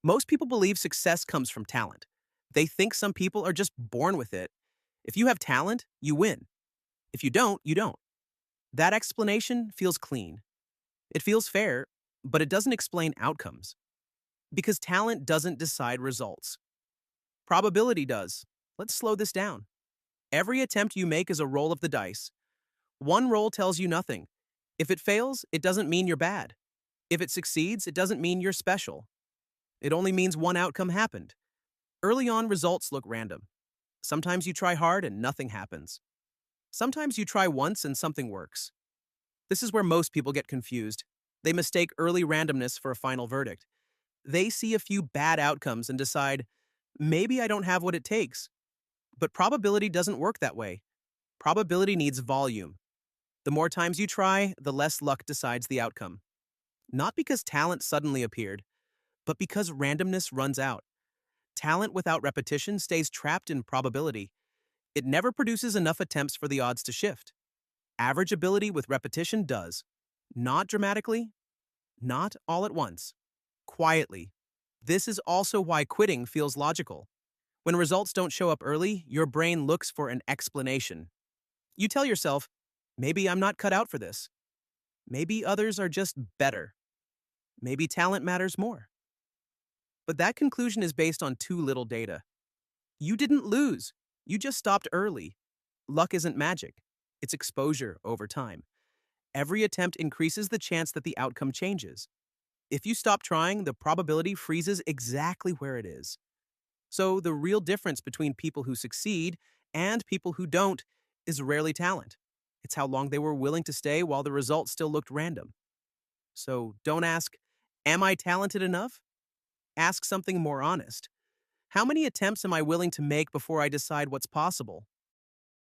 Most people believe success comes from talent. They think some people are just born with it. If you have talent, you win. If you don't, you don't. That explanation feels clean. It feels fair, but it doesn't explain outcomes. Because talent doesn't decide results. Probability does. Let's slow this down. Every attempt you make is a roll of the dice. One roll tells you nothing. If it fails, it doesn't mean you're bad. If it succeeds, it doesn't mean you're special. It only means one outcome happened. Early on, results look random. Sometimes you try hard and nothing happens. Sometimes you try once and something works. This is where most people get confused. They mistake early randomness for a final verdict. They see a few bad outcomes and decide, maybe I don't have what it takes. But probability doesn't work that way. Probability needs volume. The more times you try, the less luck decides the outcome. Not because talent suddenly appeared, but because randomness runs out. Talent without repetition stays trapped in probability. It never produces enough attempts for the odds to shift. Average ability with repetition does. Not dramatically, not all at once. Quietly. This is also why quitting feels logical. When results don't show up early, your brain looks for an explanation. You tell yourself, maybe I'm not cut out for this. Maybe others are just better. Maybe talent matters more. But that conclusion is based on too little data. You didn't lose. You just stopped early. Luck isn't magic. It's exposure over time. Every attempt increases the chance that the outcome changes. If you stop trying, the probability freezes exactly where it is. So the real difference between people who succeed and people who don't is rarely talent. It's how long they were willing to stay while the result still looked random. So don't ask, am I talented enough? Ask something more honest. How many attempts am I willing to make before I decide what's possible?